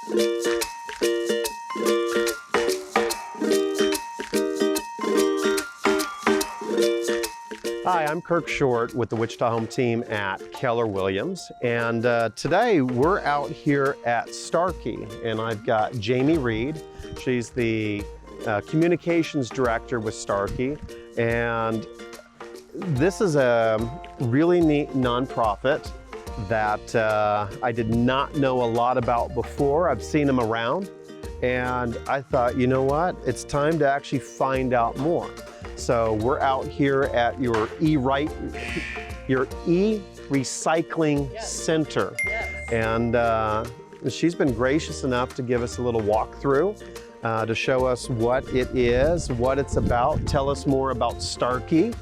Hi, I'm Kirk Short with the Wichita Home Team at Keller Williams, and today we're out here at Starkey, and I've got Jamie Reed. She's the Communications Director with Starkey, and this is a really neat nonprofit that I did not know a lot about before. I've seen them around, and I thought, you know what? It's time to actually find out more. So we're out here at your e-recycling center. Yes. And she's been gracious enough to give us a little walkthrough to show us what it is, what it's about, tell us more about Starkey.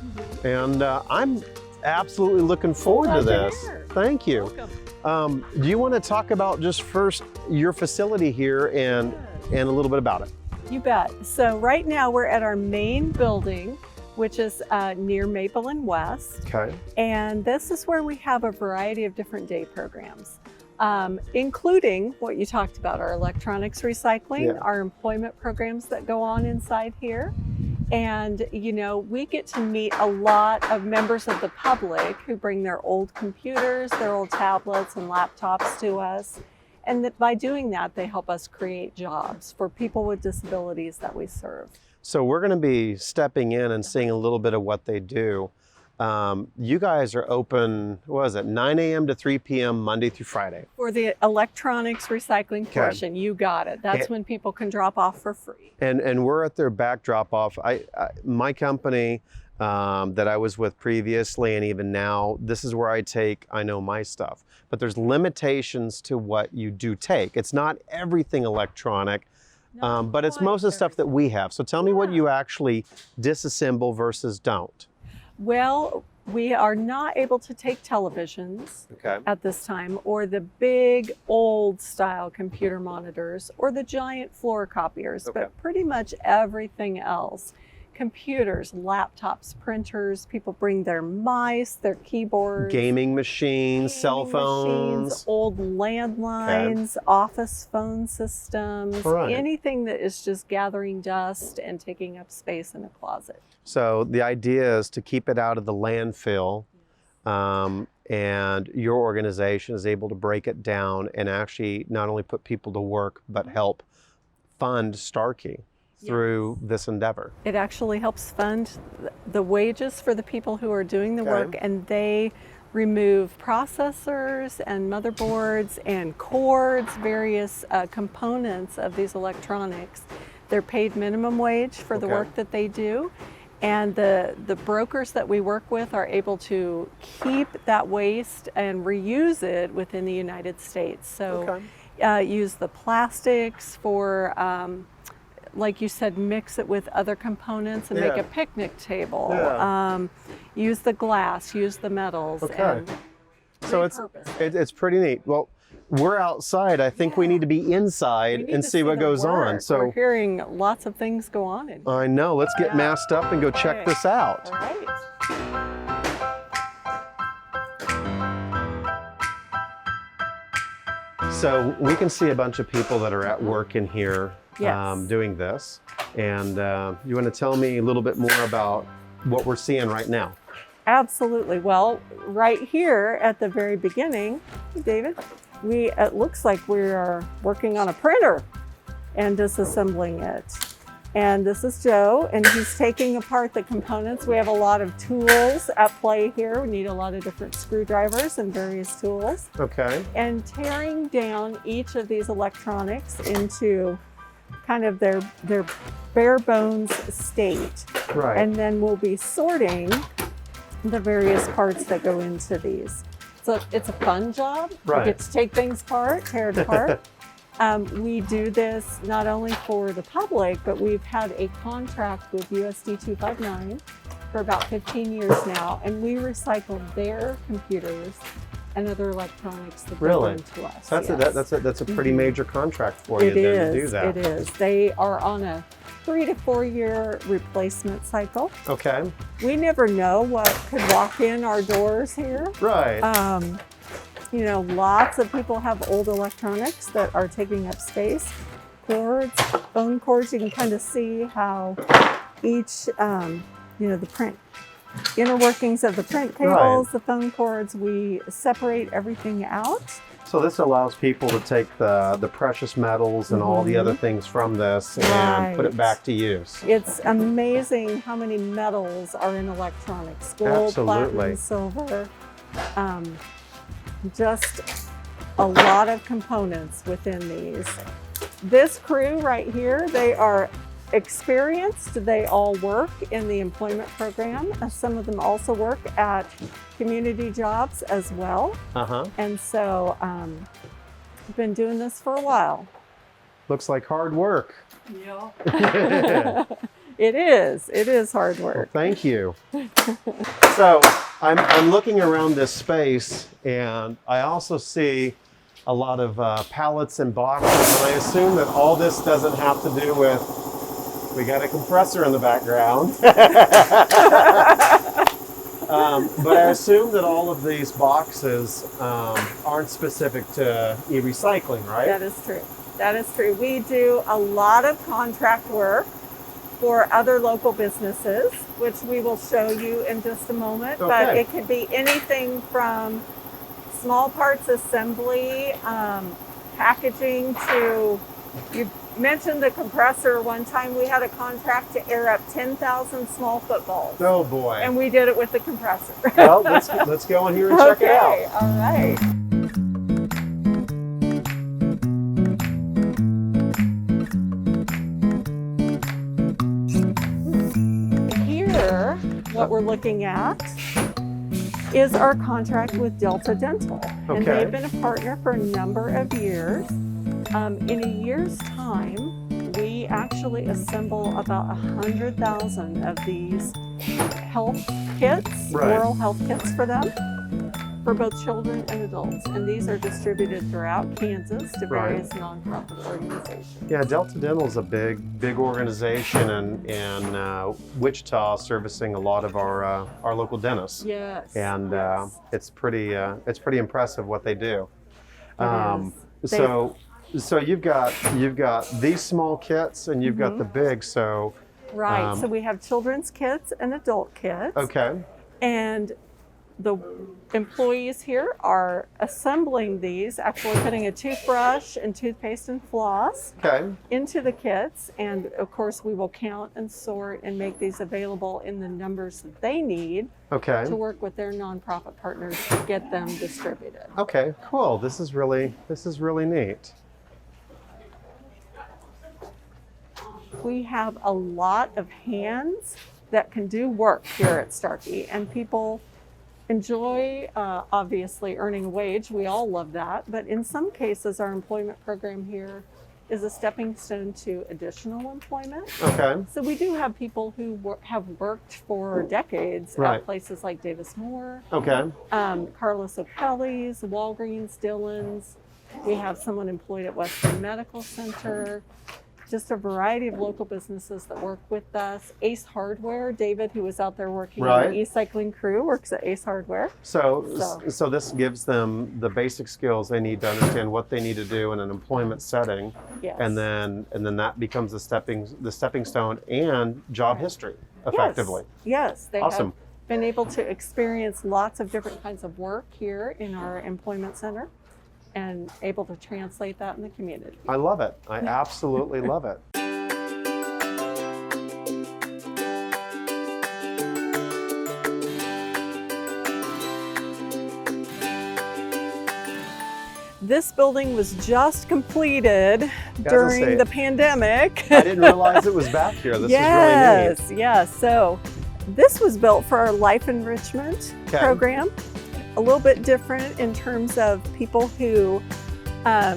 And I'm absolutely looking forward to this. Thank you. Welcome. Do you want to talk about just first your facility here and a little bit about it? You bet. So right now we're at our main building, which is near Maple and West. Okay. And this is where we have a variety of different day programs, including what you talked about, our electronics recycling, our employment programs that go on inside here. And, you know, we get to meet a lot of members of the public who bring their old computers, their old tablets and laptops to us. And that by doing that, they help us create jobs for people with disabilities that we serve. So we're going to be stepping in and seeing a little bit of what they do. You guys are open, what is it, 9 a.m. to 3 p.m. Monday through Friday? For the electronics recycling portion, you got it. That's when people can drop off for free. And we're at their back drop off. My company that I was with previously and even now, this is where I know my stuff. But there's limitations to what you do take. It's not everything electronic, but it's most of the stuff that we have. So tell me what you actually disassemble versus don't. Well, we are not able to take televisions at this time, or the big old style computer monitors, or the giant floor copiers, but pretty much everything else. Computers, laptops, printers, people bring their mice, their keyboards. Gaming machines, cell phones. Old landlines, office phone systems, anything that is just gathering dust and taking up space in a closet. So the idea is to keep it out of the landfill, and your organization is able to break it down and actually not only put people to work, but help fund Starkey through this endeavor. It actually helps fund the wages for the people who are doing the work, and they remove processors and motherboards and cords, various components of these electronics. They're paid minimum wage for the work that they do, and the brokers that we work with are able to keep that waste and reuse it within the United States. So use the plastics for like you said, mix it with other components and make a picnic table. Use the glass, use the metals. So it's pretty neat. Well, we're outside. I think we need to be inside and see what goes on. So we're hearing lots of things go on in here. I know. Let's get masked up and go check this out. All right. So we can see a bunch of people that are at work in here doing this. And you want to tell me a little bit more about what we're seeing right now? Absolutely. Well, right here at the very beginning, David, it looks like we are working on a printer and disassembling it. And this is Joe, and he's taking apart the components. We have a lot of tools at play here. We need a lot of different screwdrivers and various tools. And tearing down each of these electronics into kind of their bare bones state. And then we'll be sorting the various parts that go into these. So it's a fun job. We get to take things apart, tear it apart. We do this not only for the public, but we've had a contract with USD 259 for about 15 years now, and we recycle their computers and other electronics that they bring to us. That's a pretty major contract for you then to do that. It is. They are on a 3 to 4 year replacement cycle. We never know what could walk in our doors here. You know, lots of people have old electronics that are taking up space. Cords, phone cords, you can kind of see how each, you know, the print, inner workings of the print cables, the phone cords, we separate everything out. So this allows people to take the precious metals and all the other things from this and put it back to use. It's amazing how many metals are in electronics. Gold, platinum, silver, just a lot of components within these. This crew right here, they are experienced. They all work in the employment program. Some of them also work at community jobs as well. And so I've been doing this for a while. Looks like hard work. Yeah. It is hard work. Well, thank you. So I'm looking around this space, and I also see a lot of pallets and boxes, and I assume that all this doesn't have to do with, we got a compressor in the background. But I assume that all of these boxes aren't specific to e-recycling, right? That is true. That is true. We do a lot of contract work for other local businesses, which we will show you in just a moment. Okay. But it could be anything from small parts assembly, packaging to, you mentioned the compressor. One time we had a contract to air up 10,000 small footballs. Oh boy. And we did it with the compressor. Well, let's go in here and check it out. All right. Here, what we're looking at is our contract with Delta Dental. Okay. And they've been a partner for a number of years. In a year's time, we actually assemble about 100,000 of these health kits, oral health kits for them, for both children and adults. And these are distributed throughout Kansas to various nonprofit organizations. Yeah, Delta Dental is a big organization in Wichita, servicing a lot of our local dentists. Yes. And yes. it's pretty impressive what they do. So you've got these small kits and you've got the big. So so we have children's kits and adult kits. Okay. And the employees here are assembling these, actually putting a toothbrush and toothpaste and floss into the kits. And of course, we will count and sort and make these available in the numbers that they need to work with their nonprofit partners to get them distributed. Okay, cool. This is really neat. We have a lot of hands that can do work here at Starkey, and people enjoy obviously earning a wage. We all love that, but in some cases our employment program here is a stepping stone to additional employment. Okay. So we do have people who have worked for decades at places like Davis Moore, Carlos O'Kelly's, Walgreens, Dillon's. We have someone employed at Western Medical Center. Just a variety of local businesses that work with us. Ace Hardware, David, who was out there working on the e-cycling crew, works at Ace Hardware. So this gives them the basic skills they need to understand what they need to do in an employment setting, and then that becomes the stepping stone and job history effectively. Yes, they have been able to experience lots of different kinds of work here in our employment center, and able to translate that in the community. I love it. I absolutely love it. This building was just completed during the pandemic. I didn't realize it was back here. This is really neat. Yes. So this was built for our life enrichment program. A little bit different in terms of people who are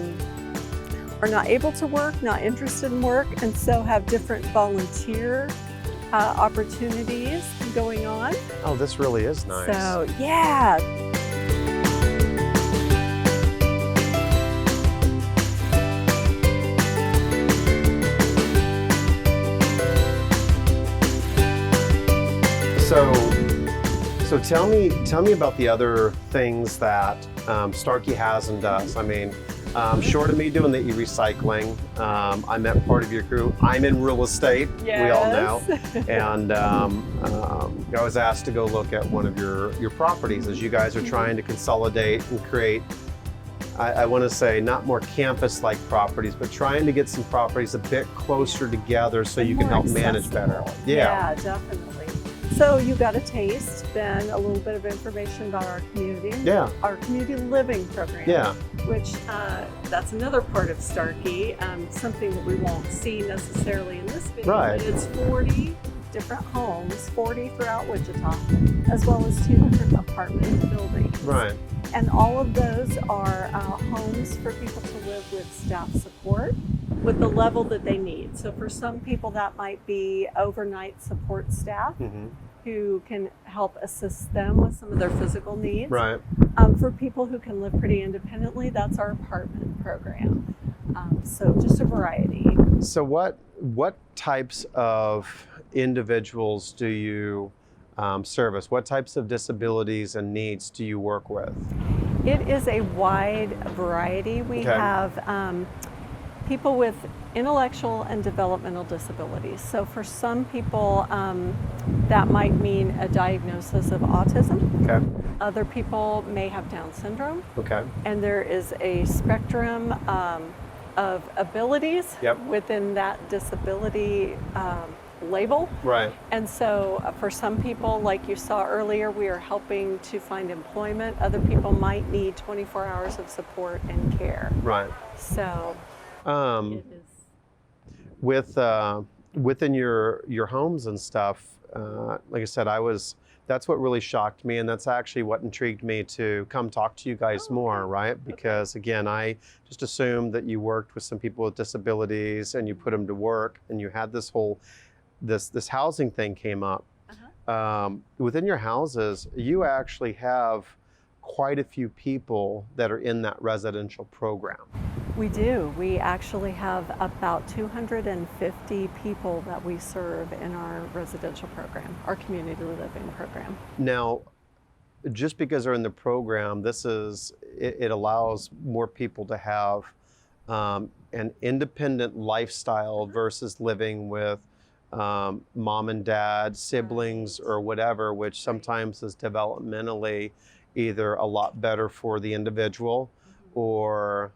not able to work, not interested in work, and so have different volunteer opportunities going on. Oh, this really is nice. So, yeah. So tell me about the other things that Starkey has and does. I mean, short of me doing the e-recycling, I met part of your crew. I'm in real estate, Yes. we all know. And I was asked to go look at one of your properties as you guys are trying to consolidate and create, I want to say, not more campus-like properties, but trying to get some properties a bit closer together so you can help manage better. Yeah, definitely. So you got a taste, then a little bit of information about our community. Yeah. Our community living program. Yeah. Which that's another part of Starkey, something that we won't see necessarily in this video. Right. But it's 40 different homes, 40 throughout Wichita, as well as 200 apartment buildings. Right. And all of those are homes for people to live with staff support with the level that they need. So for some people that might be overnight support staff who can help assist them with some of their physical needs. Right. For people who can live pretty independently, that's our apartment program. So just a variety. So what types of individuals do you service? What types of disabilities and needs do you work with? It is a wide variety. We have people with intellectual and developmental disabilities. So for some people, that might mean a diagnosis of autism. Okay. Other people may have Down syndrome. Okay. And there is a spectrum of abilities within that disability label. Right. And so for some people, like you saw earlier, we are helping to find employment. Other people might need 24 hours of support and care. Right. So it is. Within your homes and stuff, like I said, that's what really shocked me, and that's actually what intrigued me to come talk to you guys more, right? Because again, I just assumed that you worked with some people with disabilities and you put them to work, and you had this whole this housing thing came up. Within your houses, you actually have quite a few people that are in that residential program. We do. We actually have about 250 people that we serve in our residential program, our community living program. Now, just because they're in the program, it allows more people to have an independent lifestyle versus living with mom and dad, siblings, or whatever, which sometimes is developmentally either a lot better for the individual or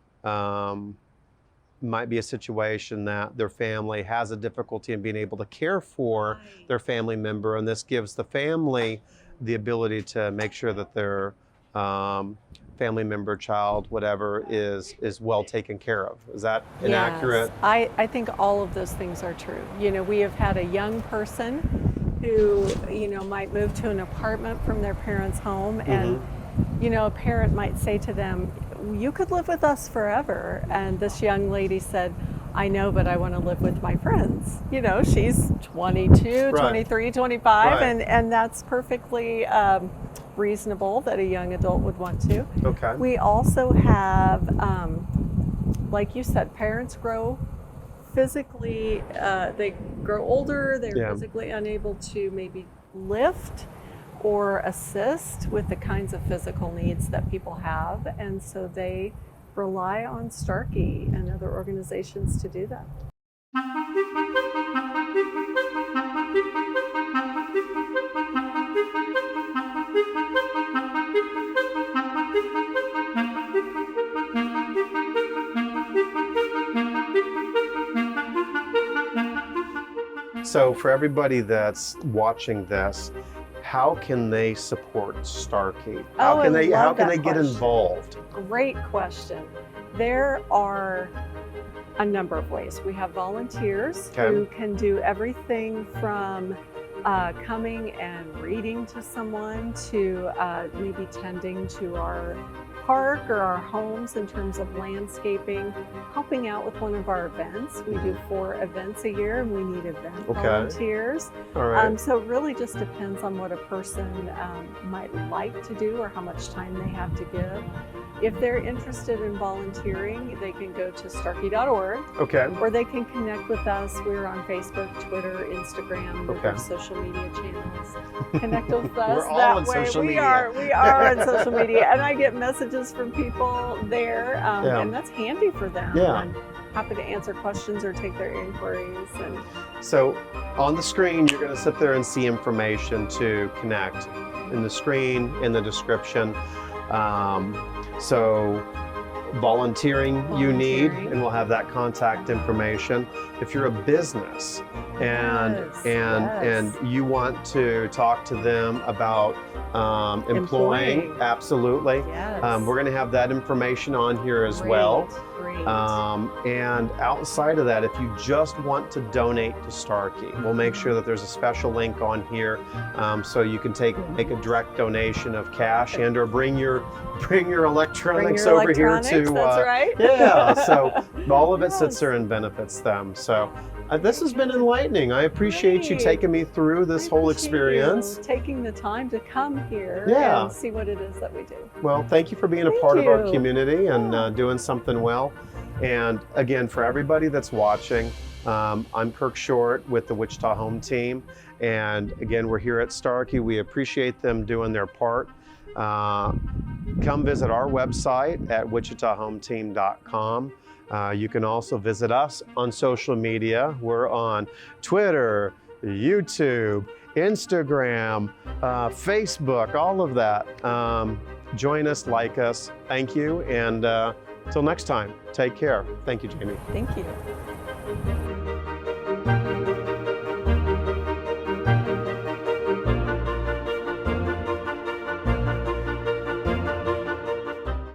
might be a situation that their family has a difficulty in being able to care for their family member, and this gives the family the ability to make sure that their family member, child, whatever, is well taken care of. Is that inaccurate? Yes. I think all of those things are true. You know, we have had a young person who, you know, might move to an apartment from their parents' home, and you know, a parent might say to them, you could live with us forever. And this young lady said, I know, but I want to live with my friends. You know, she's 22, 23, 25, and that's perfectly reasonable that a young adult would want to. Okay. We also have, like you said, parents grow physically, they grow older, they're physically unable to maybe lift or assist with the kinds of physical needs that people have, and so they rely on Starkey and other organizations to do that. So for everybody that's watching this, how can they support Starkey? How can they get involved? Great question. There are a number of ways. We have volunteers who can do everything from coming and reading to someone to maybe tending to our park or our homes in terms of landscaping, helping out with one of our events. We do 4 events a year and we need event volunteers. All right. So it really just depends on what a person might like to do or how much time they have to give. if they're interested in volunteering, they can go to starkey.org, Okay. or they can connect with us. We're on Facebook, Twitter, Instagram, we have social media channels. Connect with us We're all that on way. social We media. are on social media, and I get messages from people there, and that's handy for them. Yeah. And happy to answer questions or take their inquiries. And So on the screen, you're going to sit there and see information to connect in the screen, in the description. So volunteering you need, and we'll have that contact information. If you're a business and you want to talk to them about employing, absolutely. Yes. We're going to have that information on here as well. Great. And outside of that, if you just want to donate to Starkey, we'll make sure that there's a special link on here, so you can make a direct donation of cash and or bring your electronics over here to. That's right. Yeah. So all of it sits there and benefits them. So this has been enlightening. I appreciate you taking me through this whole experience. Taking the time to come here and see what it is that we do. Well, thank you for being a part of our community and doing something well. And again, for everybody that's watching, I'm Kirk Short with the Wichita Home Team. And again, we're here at Starkey. We appreciate them doing their part. Come visit our website at wichitahometeam.com. You can also visit us on social media. We're on Twitter, YouTube, Instagram, Facebook, all of that. Join us, like us. Thank you. And until next time, take care. Thank you, Jamie. Thank you.